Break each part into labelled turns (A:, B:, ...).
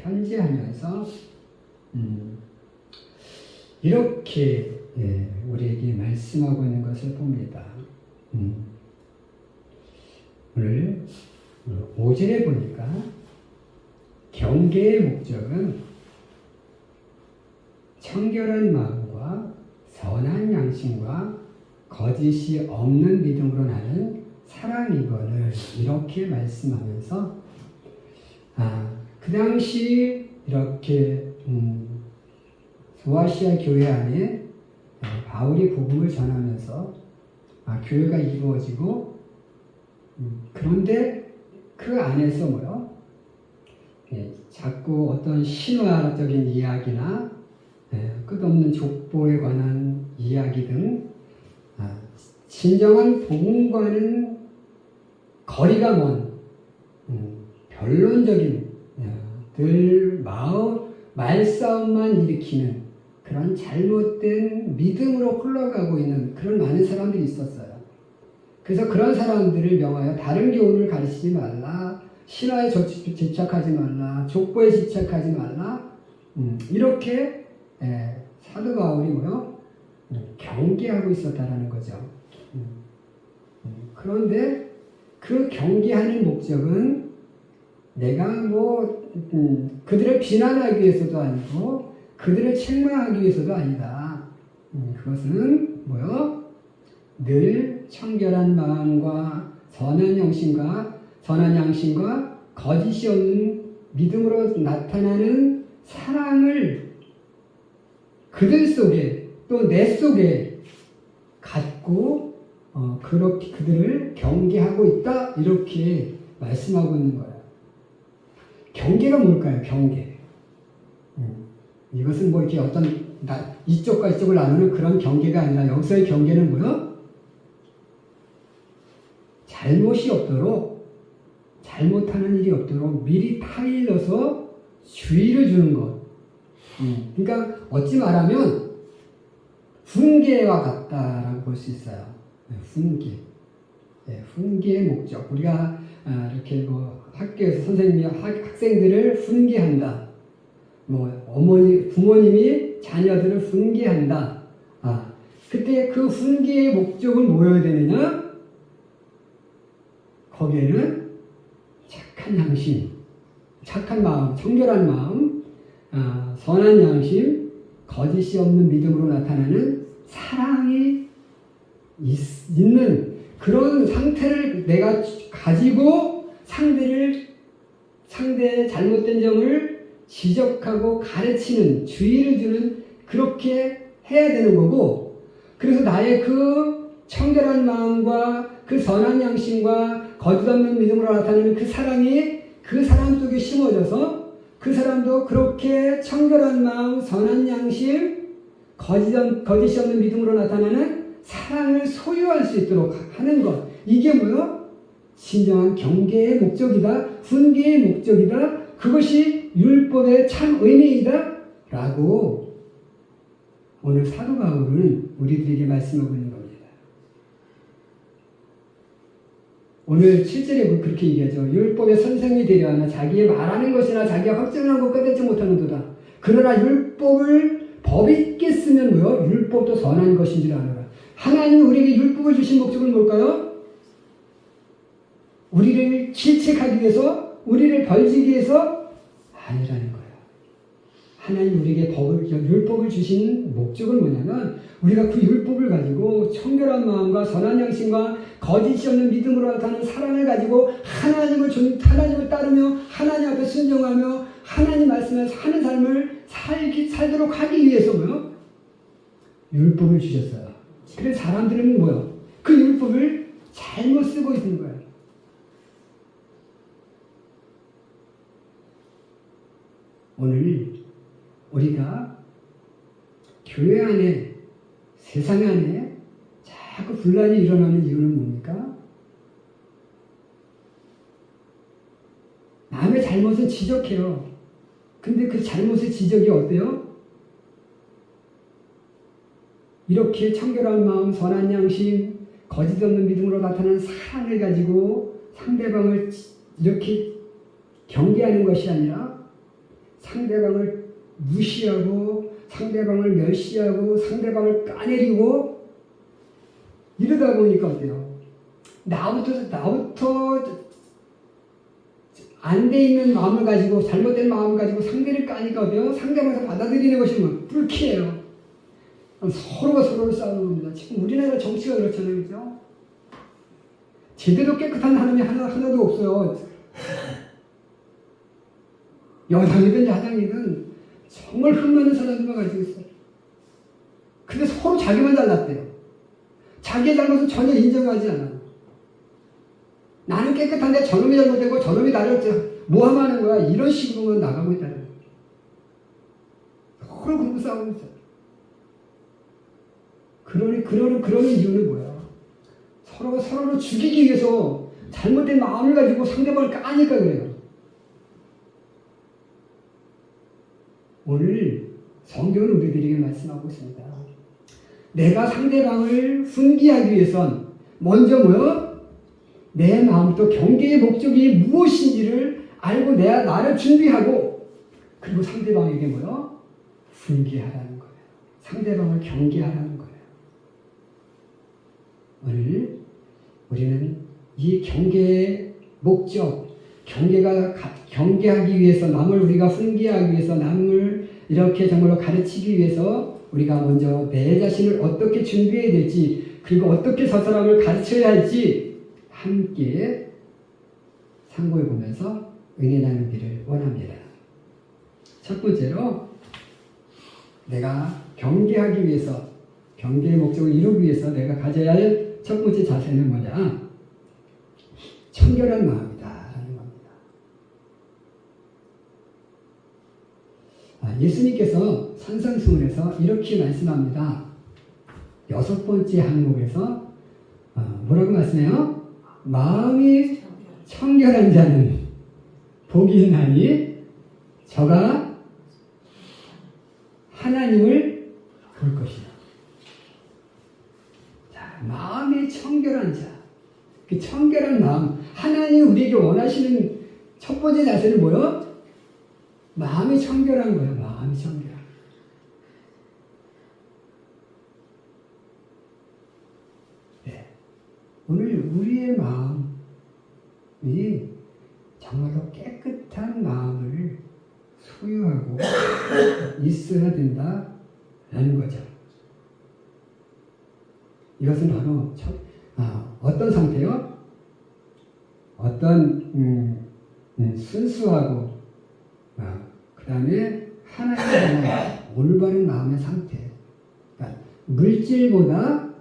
A: 편지하면서 이렇게 우리에게 말씀하고 있는 것을 봅니다. 오늘 5절에 보니까 경계의 목적은 청결한 마음과 선한 양심과 거짓이 없는 믿음으로 나는 사랑이거늘 이렇게 말씀하면서 그 당시 이렇게 소아시아 교회 안에 바울이 복음을 전하면서 교회가 이루어지고 그런데 그 안에서 자꾸 어떤 신화적인 이야기나 끝없는 족보에 관한 이야기 등 진정한 복음과는 거리가 먼 변론적인 늘 말싸움만 일으키는 그런 잘못된 믿음으로 흘러가고 있는 그런 많은 사람들이 있었어요. 그래서 그런 사람들을 명하여 다른 교훈을 가르치지 말라, 신화에 집착하지 말라, 족보에 집착하지 말라, 이렇게 사도 바울이 경계하고 있었다라는 거죠. 그런데 그 경계하는 목적은 내가 그들을 비난하기 위해서도 아니고 그들을 책망하기 위해서도 아니다. 그것은 늘 청결한 마음과 선한 양심과 거짓이 없는 믿음으로 나타나는 사랑을 그들 속에 또 내 속에 갖고 그렇게 그들을 경계하고 있다 이렇게 말씀하고 있는 거예요. 경계가 뭘까요? 경계. 이것은 이렇게 어떤 이쪽과 이쪽을 나누는 그런 경계가 아니라 여기서의 경계는 잘못이 없도록 잘못하는 일이 없도록 미리 타일러서 주의를 주는 것. 그러니까 어찌 말하면 훈계와 같다라고 볼 수 있어요. 훈계. 훈계의 목적. 우리가 이렇게 학교에서 선생님이 학생들을 훈계한다. 부모님이 자녀들을 훈계한다. 그때 그 훈계의 목적은 뭐여야 되느냐? 거기에는 착한 양심, 착한 마음, 청결한 마음, 선한 양심, 거짓이 없는 믿음으로 나타나는 사랑이 있는 그런 상태를 내가 가지고 상대의 잘못된 점을 지적하고 가르치는, 주의를 주는 그렇게 해야 되는 거고, 그래서 나의 그 청결한 마음과 그 선한 양심과 거짓 없는 믿음으로 나타나는 그 사랑이 그 사람 속에 심어져서 그 사람도 그렇게 청결한 마음, 선한 양심, 거짓이 없는 믿음으로 나타나는 사랑을 소유할 수 있도록 하는 것. 이게 진정한 경계의 목적이다. 훈계의 목적이다. 그것이 율법의 참 의미이다. 라고 오늘 사도 바울은 우리들에게 말씀하고 있는 겁니다. 오늘 7절에 그렇게 얘기하죠. 율법의 선생이 되려 하나 자기의 말하는 것이나 자기가 확증한 것 깨닫지 못하는도다. 그러나 율법을 법 있게 쓰면 율법도 선한 것인 줄 아노라. 하나님이 우리에게 율법을 주신 목적은 뭘까요? 우리를 질책하기 위해서, 우리를 벌지기 위해서 아니라는 거예요. 하나님 우리에게 율법을 주신 목적은 뭐냐면 우리가 그 율법을 가지고 청결한 마음과 선한 양심과 거짓이 없는 믿음으로 나타나는 사랑을 가지고 하나님을 따르며 하나님 앞에 순종하며 하나님 말씀에 사는 삶을 살도록 하기 위해서 율법을 주셨어요. 그래서 사람들은 그 율법을 잘못 쓰고 있는 거예요. 오늘 우리가 교회 안에, 세상 안에 자꾸 분란이 일어나는 이유는 뭡니까? 남의 잘못은 지적해요. 근데 그 잘못의 지적이 어때요? 이렇게 청결한 마음, 선한 양심, 거짓 없는 믿음으로 나타나는 사랑을 가지고 상대방을 이렇게 경계하는 것이 아니라 상대방을 무시하고 상대방을 멸시하고 상대방을 까내리고 이러다 보니까 어때요? 나부터 안 돼 있는 마음을 가지고 잘못된 마음을 가지고 상대를 까니까 어때요? 상대방에서 받아들이는 것이 뭐 불쾌해요. 서로가 서로를 싸우는 겁니다. 지금 우리나라 정치가 그렇잖아요. 그죠? 제대로 깨끗한 사람이 하나도 없어요. 여당이든 야당이든 정말 흠많은 사람들만 가지고 있어요. 근데 서로 자기만 잘났대요. 자기의 잘못은 전혀 인정하지 않아. 나는 깨끗한데 저놈이 잘못되고 저놈이 나를 모함하는 거야. 이런 식으로만 나가고 있다는 거예요. 서로 그러고 싸우고 있어요. 그러는 이유는 뭐야? 서로가 서로를 죽이기 위해서 잘못된 마음을 가지고 상대방을 까니까 그래요. 오늘 성경은 우리들에게 말씀하고 있습니다. 내가 상대방을 훈계하기 위해선 먼저 뭐요? 내 마음부터 경계의 목적이 무엇인지를 알고 나를 준비하고 그리고 상대방에게 뭐요? 훈계하라는 거예요. 상대방을 경계하라는 거예요. 오늘 우리는 이 경계의 목적, 경계하기 위해서 남을 우리가 훈계하기 위해서 남을 이렇게 정말로 가르치기 위해서 우리가 먼저 내 자신을 어떻게 준비해야 될지 그리고 어떻게 저 사람을 가르쳐야 할지 함께 상고해 보면서 은혜 나누기를 원합니다. 첫 번째로 내가 경계하기 위해서 경계의 목적을 이루기 위해서 내가 가져야 할 첫 번째 자세는 뭐냐? 청결한 마음이다 하는 겁니다. 예수님께서 산상수훈에서 이렇게 말씀합니다. 6번째 항목에서 뭐라고 말씀해요? 마음이 청결한 자는 복이 있나니 저가 하나님을 볼 것이다. 자, 마음이 청결한 자. 그 청결한 마음. 하나님이 우리에게 원하시는 첫 번째 자세는 뭐예요? 마음이 청결한 거예요. 마음이 청결한. 네. 오늘 우리의 마음이 정말로 깨끗한 마음을 소유하고 있어야 된다라는 거죠. 이것은 바로 어떤 상태요? 어떤 순수하고 그 다음에 하나님의 올바른 마음의 상태. 그러니까 물질보다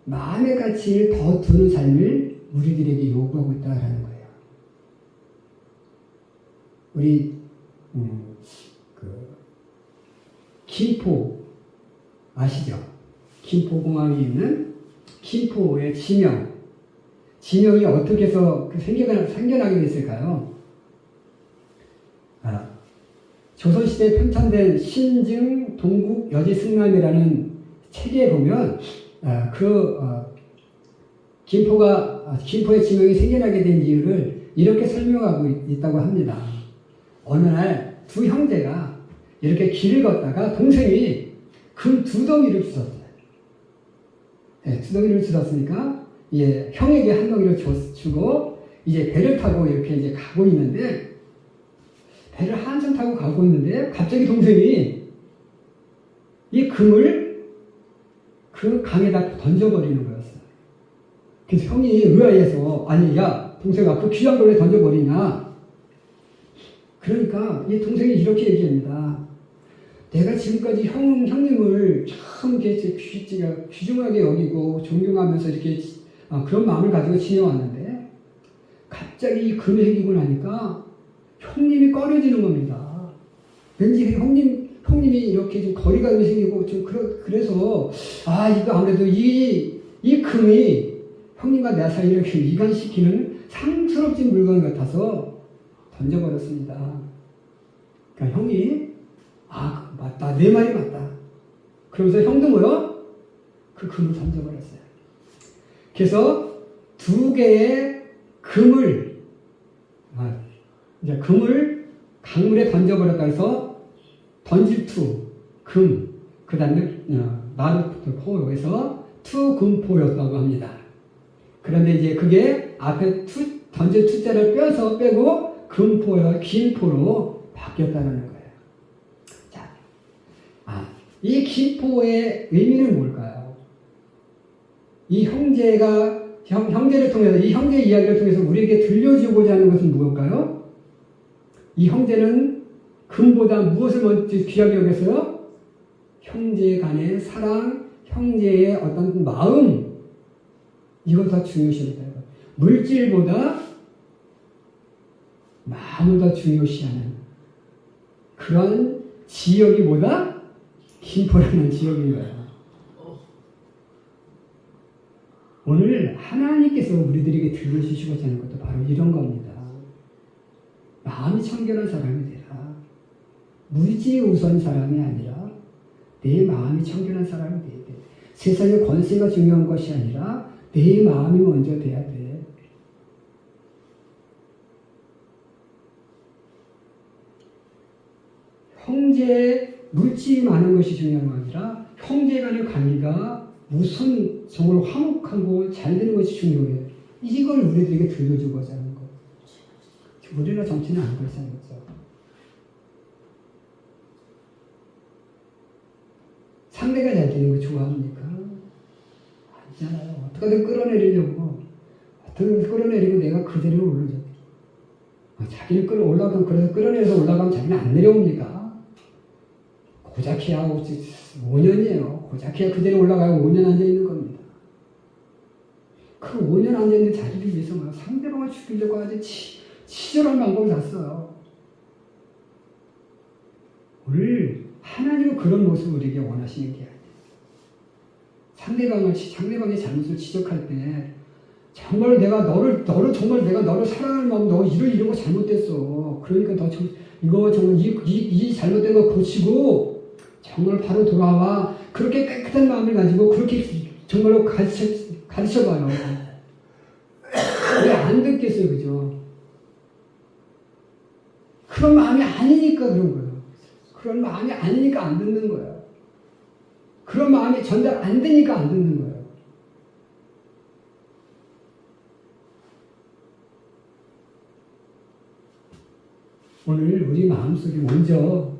A: 마음의 가치를 더 두는 삶을 우리들에게 요구하고 있다라는 거예요. 우리 김포 아시죠? 김포공항에 있는 김포의 지명이 어떻게 해서 생겨나게 됐을까요? 조선시대에 편찬된 신증 동국 여지승남이라는 책에 보면 김포의 지명이 생겨나게 된 이유를 이렇게 설명하고 있다고 합니다. 어느 날 두 형제가 이렇게 길을 걷다가 동생이 금 2덩이를 주웠어요. 네, 2덩이를 주웠으니까 형에게 1덩이를 주고 이제 배를 타고 이렇게 이제 가고 있는데 배를 한참 타고 가고 있는데 갑자기 동생이 이 금을 그 강에다 던져버리는 거였어요. 그래서 형이 의아해서 아니 야 동생아 그 귀한 걸 왜 던져버리냐. 그러니까 이 동생이 이렇게 얘기합니다. 내가 지금까지 형님을 참 귀중하게 여기고 존경하면서 이렇게 그런 마음을 가지고 지내왔는데 갑자기 이 금을 해기고 나니까 형님이 꺼려지는 겁니다. 왠지 형님이 이렇게 좀 거리감이 생기고 좀 그래서 이거 아무래도 이 금이 형님과 내 사이를 이렇게 이간시키는 상스럽진 물건 같아서 던져버렸습니다. 그러니까 형이 맞다. 내 말이 맞다. 그러면서 형도 뭐요? 그 금을 던져버렸어요. 그래서 2개의 금을 강물에 던져버렸다 해서 던질 투, 금, 그 다음에 마르트 포로에서 투 금포였다고 합니다. 그런데 이제 그게 앞에 던질 투자를 빼고 금포에서 긴포로 바뀌었다는 거예요. 자, 이 긴포의 의미는 뭘까요? 이 형제를 통해서, 이 형제 이야기를 통해서 우리에게 들려주고자 하는 것은 무엇일까요? 이 형제는 금보다 무엇을 먼저 귀하게 여겼어요? 형제 간의 사랑, 형제의 어떤 마음, 이걸 더 중요시합니다. 물질보다 마음을 더 중요시하는 그런 지역이 보다 긴포라는 지역인 거예요. 오늘 하나님께서 우리들에게 들려주시고자 하는 것도 바로 이런 겁니다. 마음이 청결한 사람이 되라. 물질 우선 사람이 아니라 내 마음이 청결한 사람이 돼야 돼. 세상의 권세가 중요한 것이 아니라 내 마음이 먼저 돼야 돼. 형제 물질이 많은 것이 중요한 거 아니라 형제 간의 관계가 우선 정말 화목하고 잘 되는 것이 중요해요. 이걸 우리들에게 들려주고자 하는 거. 우리나라 정치는 안 그렇지 않겠죠. 상대가 잘 되는 거 좋아합니까? 아니잖아요. 어떻게든 끌어내리려고. 어떻게든 끌어내리고 내가 그대로 올라줘. 자기를 올라가면, 그래서 끌어내려서 올라가면 자기는 안 내려옵니까? 고작해야 5년이에요. 고작해야 그대로 올라가고 5년 앉아있는 겁니다. 그 5년 앉아있는 자리를 위해서 막 상대방을 죽이려고 하지 치졸한 방법을 다 써요. 오늘 하나님은 그런 모습을 우리에게 원하시는 게 아니에요. 상대방의 잘못을 지적할 때 정말 너를 사랑하는 마음, 너 이러고 잘못됐어. 그러니까 이거 정말 이 잘못된 거 고치고 정말 바로 돌아와. 그렇게 깨끗한 마음을 가지고 그렇게 정말로 가르쳐봐요. 왜 안 듣겠어요, 그죠? 그런 마음이 아니니까 그런 거예요. 그런 마음이 아니니까 안 듣는 거예요. 그런 마음이 전달 안 되니까 안 듣는 거예요. 오늘 우리 마음속에 먼저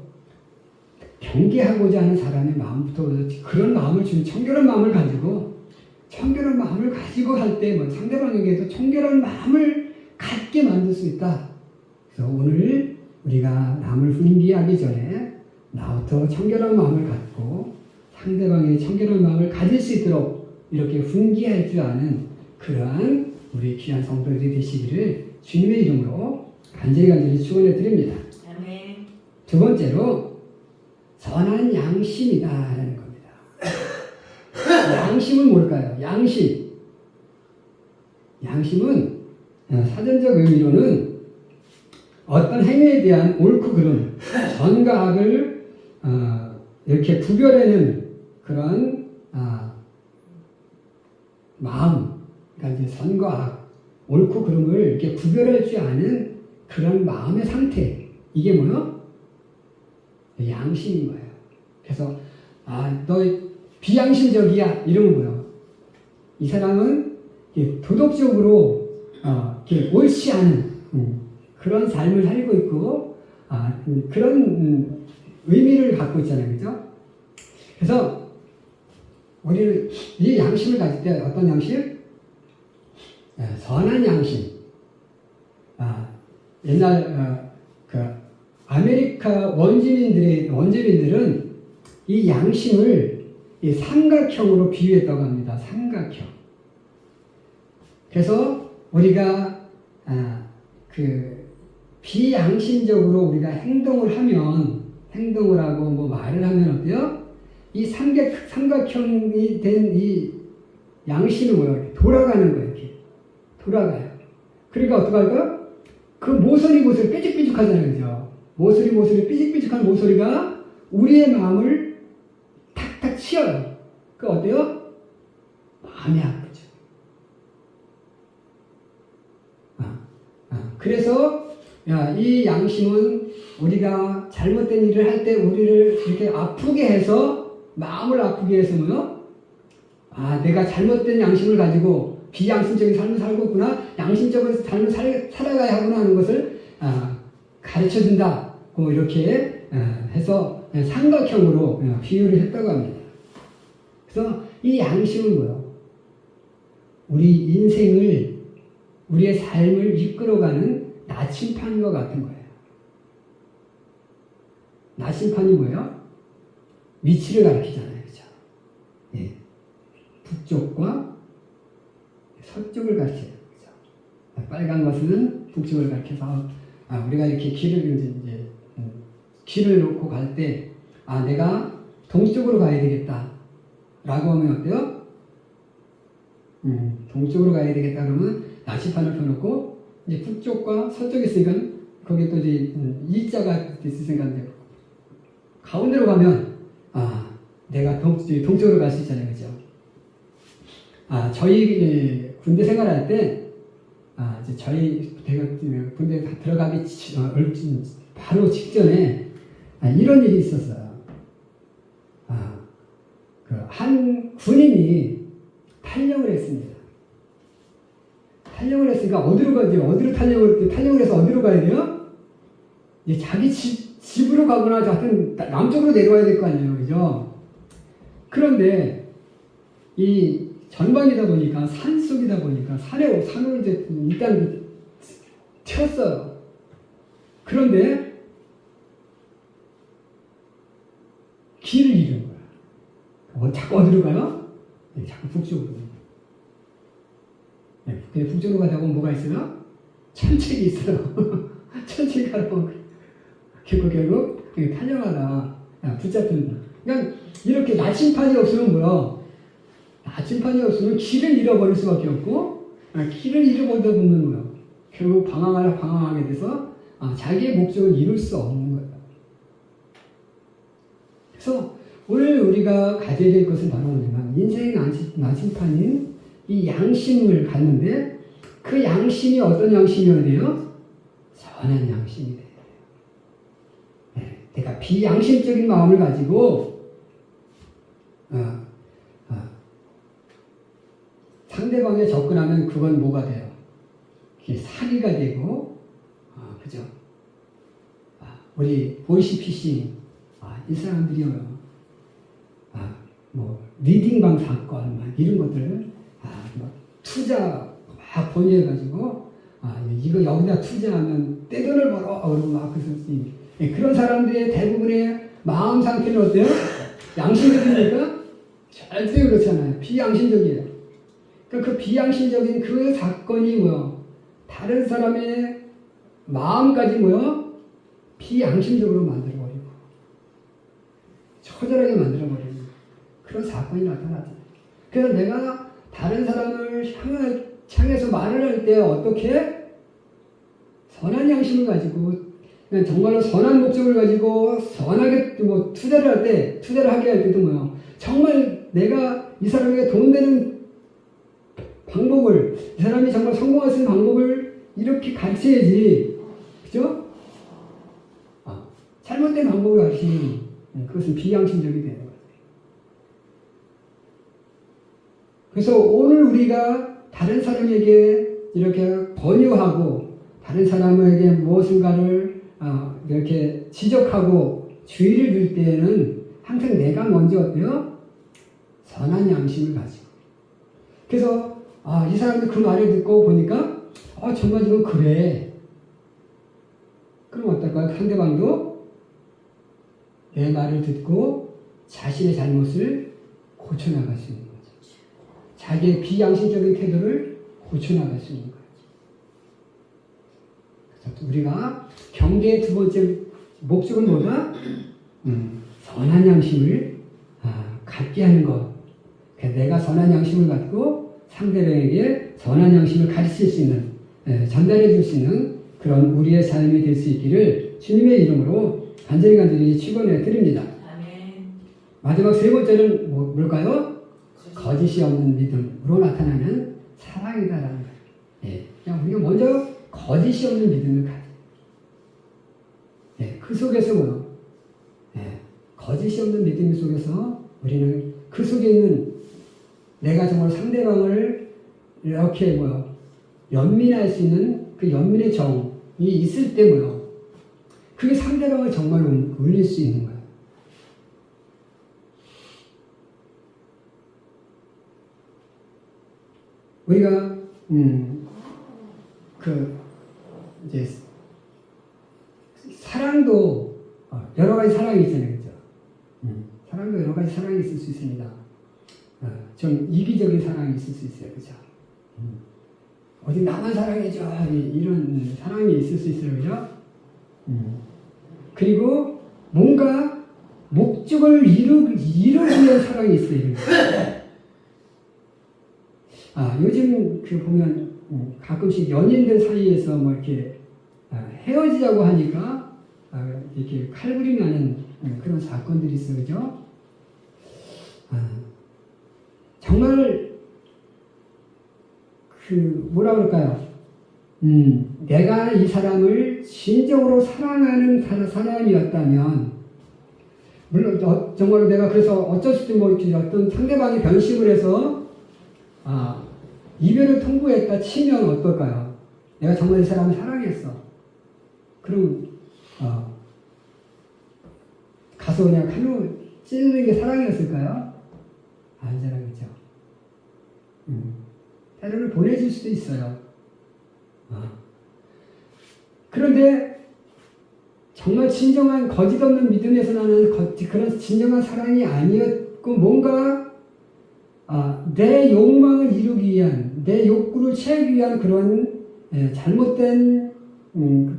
A: 경계하고자 하는 사람의 마음부터 그런 마음을 주는 청결한 마음을 가지고 할 때 상대방에게도 청결한 마음을 갖게 만들 수 있다. 그래서 오늘 우리가 남을 훈계하기 전에 나부터 청결한 마음을 갖고 상대방의 청결한 마음을 가질 수 있도록 이렇게 훈계할 줄 아는 그러한 우리 귀한 성도들이 되시기를 주님의 이름으로 간절히 축원해 드립니다.
B: 아멘.
A: 두 번째로 선한 양심이다라는 겁니다. 양심은 뭘까요? 양심은 사전적 의미로는 어떤 행위에 대한 옳고 그름, 선과 악을 이렇게 구별하는 그런 마음, 그러니까 이제 선과 악, 옳고 그름을 이렇게 구별할 줄 아는 그런 마음의 상태, 이게 뭐요? 양심인 거예요. 그래서 너 비양심적이야 이러면 뭐요? 이 사람은 도덕적으로 옳지 않은 그런 삶을 살고 있고 그런 의미를 갖고 있잖아요, 그죠? 그래서 우리는 이 양심을 가질 때 어떤 양심? 선한 양심. 옛날 아메리카 원주민들은 이 양심을 이 삼각형으로 비유했다고 합니다. 삼각형. 그래서 우리가 비양심적으로 우리가 행동을 하고 말을 하면 어때요? 이 삼각형이 된 이 양심이 뭐예요? 돌아가는 거예요. 이렇게 돌아가요. 그러니까 어떻게 할까요? 그 모서리 삐죽삐죽하잖아요, 그죠? 모서리 삐죽삐죽한 모서리가 우리의 마음을 탁탁 치어요. 그 어때요? 마음이 아프죠. 그래서 이 양심은 우리가 잘못된 일을 할 때 우리를 이렇게 아프게 해서 마음을 아프게 해서 뭐요? 아, 내가 잘못된 양심을 가지고 비양심적인 삶을 살고 있구나. 양심적인 삶을 살아가야 하구나 하는 것을 가르쳐 준다고 이렇게 해서 삼각형으로 비유를 했다고 합니다. 그래서 이 양심은 뭐요? 우리 인생을, 우리의 삶을 이끌어가는 나침판과 같은 거예요. 나침판이 뭐예요? 위치를 가리키잖아요. 그죠? 예. 북쪽과 서쪽을 가리켜요. 그죠? 빨간 것은 북쪽을 가리켜서, 우리가 이렇게 길을 놓고 갈 때, 내가 동쪽으로 가야 되겠다. 라고 하면 어때요? 동쪽으로 가야 되겠다 그러면 나침판을 펴놓고, 이제 북쪽과 서쪽이 있으니까, 거기에 또 이제 이자가 있으니까, 가운데로 가면, 내가 동쪽으로 갈 수 있잖아요. 그죠? 저희 군대 생활할 때, 이제 제가 군대 들어가기 바로 직전에, 이런 일이 있었어요. 한 군인이 탈영을 했습니다. 탈영을 했으니까 어디로 가야 돼요? 탈영을 해서 어디로 가야 돼요? 이제 자기 집으로 가거나 하여튼 남쪽으로 내려와야 될 거 아니에요. 그죠? 그런데 이 전방이다 보니까 산속이다 보니까 산으로 이제 일단 튀었어요. 그런데 길을 잃은 거야. 자꾸 어디로 가요? 자꾸 북쪽으로. 근데 북쪽으로 가다 보면 뭐가 있어요? 천책이 있어요. 천책이 가다 결국 탈영하다 붙잡힌다. 그러니까 이렇게 나침판이 없으면 뭐야? 나침판이 없으면 길을 잃어버릴 수밖에 없고, 길을 잃어버리다 보면 뭐야? 결국 방황하게 돼서 자기의 목적을 이룰 수 없는 거예요. 그래서 오늘 우리가 가져야 될 것은 바로 뭐냐면 인생의 나침판인 이 양심을 갖는데, 그 양심이 어떤 양심이어야 돼요? 선한 양심이 돼요. 내가 비양심적인 마음을 가지고 상대방에 접근하면 그건 뭐가 돼요? 그게 사기가 되고, 그죠? 우리 보이시피싱, 이 사람들이요, 리딩방 사건, 이런 것들, 투자 막 권유해가지고, 이거 여기다 투자하면 떼돈을 벌어, 그러고 막 그런 사람들의 대부분의 마음 상태는 어때요? 양심적입니까? 절대 그렇지 않아요. 비양심적이에요. 그러니까 그 비양심적인 그 사건이 뭐요? 다른 사람의 마음까지 뭐요? 비양심적으로 만들어버리고, 처절하게 만들어버리는 그런 사건이 나타나잖아요. 그래서 내가 다른 사람을 향해서 말을 할 때 어떻게? 선한 양심을 가지고, 정말로 선한 목적을 가지고 선하게 투자를 하게 할 때도 뭐요? 정말 내가 이 사람에게 돈 되는 방법을, 이 사람이 정말 성공할 수 있는 방법을 이렇게 가르쳐야지. 그죠? 잘못된 방법을 가르치면 그것은 비양심적이 되는 거예요. 그래서 오늘 우리가 다른 사람에게 이렇게 권유하고, 다른 사람에게 무엇인가를 이렇게 지적하고 주의를 줄 때에는 항상 내가 먼저 어때요? 선한 양심을 가지고. 그래서 이 사람들 그 말을 듣고 보니까 정말 이건 그래. 그럼 어떨까요? 상대방도 내 말을 듣고 자신의 잘못을 고쳐나갈 수 있는 거죠. 자기의 비양심적인 태도를 고쳐나갈 수 있는 거죠. 그래서 우리가 경계의 두 번째 목적은 뭐냐? 선한 양심을 갖게 하는 것. 내가 선한 양심을 갖고 상대방에게 선한 양심을 가르칠 수 있는, 전달해 줄 수 있는 그런 우리의 삶이 될 수 있기를 주님의 이름으로 간절히 축원해 드립니다.
B: 아멘.
A: 마지막 세 번째는 뭘까요? 거짓이 없는 믿음으로 나타나는 사랑이다라는 거예요. 그냥 우리가 먼저 거짓이 없는 믿음을 가져. 그 속에서 거짓이 없는 믿음 속에서 우리는 그 속에 있는 내가 정말 상대방을 이렇게 연민할 수 있는 그 연민의 정이 있을 때 그게 상대방을 정말 울릴 수 있는 거예요. 우리가 이제 사랑도 여러 가지 사랑이 있잖아요, 그죠? 사랑도 여러 가지 사랑이 있을 수 있습니다. 좀 이기적인 사랑이 있을 수 있어요, 그죠? 어디 나만 사랑해줘 이런 사랑이 있을 수 있어요, 그죠? 그리고 뭔가 목적을 이루기 위한 사랑이 있어요. 요즘 보면 가끔씩 연인들 사이에서 이렇게 헤어지자고 하니까 이렇게 칼부림이 나는 그런 사건들이 있어요, 그죠? 정말 뭐라 그럴까요? 내가 이 사람을 진정으로 사랑하는 사람이었다면, 물론 정말로 내가 그래서 어쩔 수 없이 어떤 상대방이 변심을 해서 이별을 통보했다 치면 어떨까요? 내가 정말 이 사람을 사랑했어. 그럼 가서 그냥 칼로 찌르는 게 사랑이었을까요? 아니잖아요, 그죠? 때로는 보내줄 수도 있어요. 그런데 정말 진정한 거짓 없는 믿음에서 나는 그런 진정한 사랑이 아니었고 뭔가 내 욕망을 이루기 위한, 내 욕구를 채우기 위한 그런 잘못된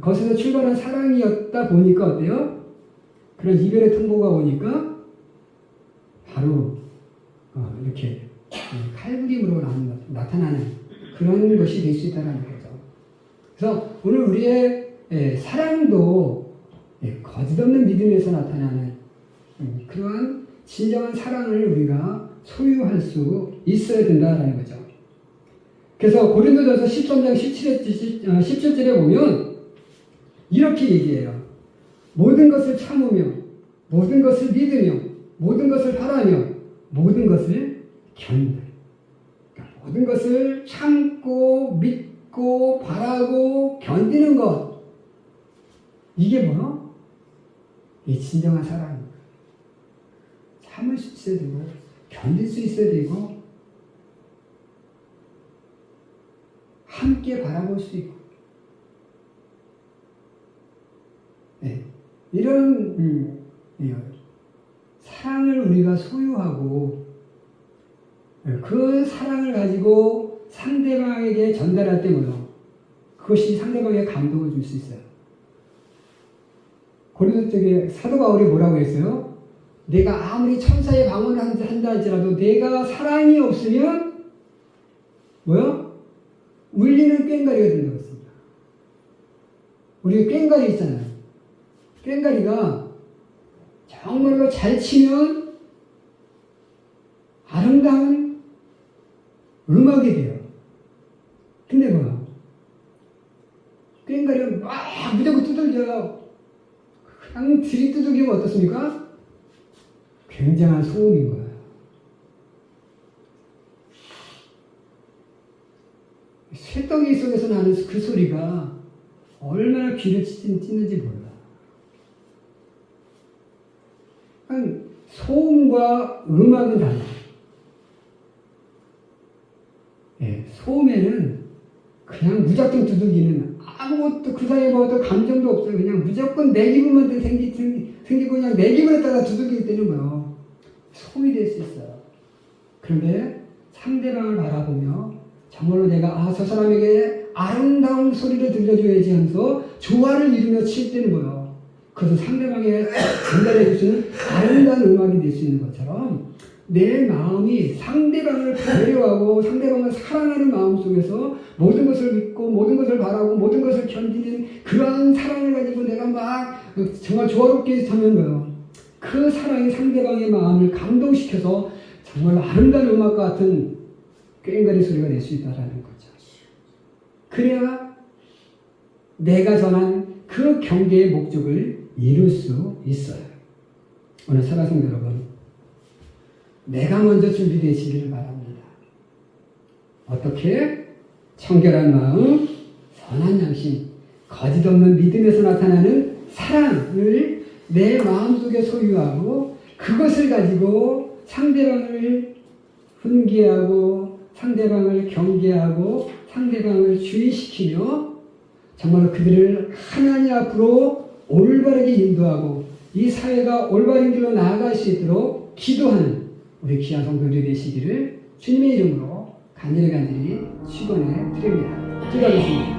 A: 것에서 출발한 사랑이었다 보니까 어때요? 그런 이별의 통보가 오니까 바로 이렇게 칼부림으로 나타나는 그런 것이 될 수 있다는 거죠. 그래서 오늘 우리의 사랑도 거짓 없는 믿음에서 나타나는 그러한 진정한 사랑을 우리가 소유할 수 있어야 된다는 거죠. 그래서 고린도전서 13장 17절에 보면 이렇게 얘기해요. 모든 것을 참으며 모든 것을 믿으며 모든 것을 바라며 모든 것을 견뎌. 그러니까 모든 것을 참고 믿고 바라고 견디는 것. 이게 뭐요? 이 진정한 사랑입니다. 참을 수 있어야 되고 견딜 수 있어야 되고 함께 바라볼 수 있고 이런 사랑을 우리가 소유하고 그 사랑을 가지고 상대방에게 전달할 때 그것이 상대방에게 감동을 줄 수 있어요. 고린도 쪽에 사도 바울이 뭐라고 했어요? 내가 아무리 천사의 방언을 한다 할지라도 내가 사랑이 없으면 울리는 꽹과리가 된다고 했습니다. 우리 꽹과리 있잖아요. 꽹과리가 정말로 잘 치면 아름다운 음악이 돼요. 근데 꽹과리를 막 무조건 두들겨요. 그냥 들이두들기면 어떻습니까? 굉장한 소음인 거예요. 쇠떡이 속에서 나는 그 소리가 얼마나 귀를 찢는지 몰라. 소음과 음악은 달라. 소음에는 그냥 무작정 두들기는 아무것도 그 사이에 감정도 없어요. 그냥 무조건 내 기분만 생기고 그냥 내 기분에 따라 두들기기 때문에 소음이 될 수 있어요. 그런데 상대방을 바라보며 정말로 내가 저 사람에게 아름다운 소리를 들려줘야지 하면서 조화를 이루며 칠 때는 그것은 상대방에 전달해 줄 수 있는 아름다운 음악이 될 수 있는 것처럼 내 마음이 상대방을 배려하고 상대방을 사랑하는 마음 속에서 모든 것을 믿고 모든 것을 바라고 모든 것을 견디는 그러한 사랑을 가지고 내가 막 정말 조화롭게 하면 그 사랑이 상대방의 마음을 감동시켜서 정말 아름다운 음악과 같은 꽹과리 소리가 낼 수 있다는 거죠. 그래야 내가 전한 그 경계의 목적을 이룰 수 있어요. 오늘 사랑하는 여러분, 내가 먼저 준비되시기를 바랍니다. 어떻게? 청결한 마음, 선한 양심, 거짓 없는 믿음에서 나타나는 사랑을 내 마음속에 소유하고 그것을 가지고 상대방을 훈계하고 상대방을 경계하고 상대방을 주의시키며 정말 그들을 하나님 앞으로 올바르게 인도하고 이 사회가 올바른 길로 나아갈 수 있도록 기도하는 우리 귀한 성도들이 되시기를 주님의 이름으로 간절히 축원해 드립니다. 기도하겠습니다.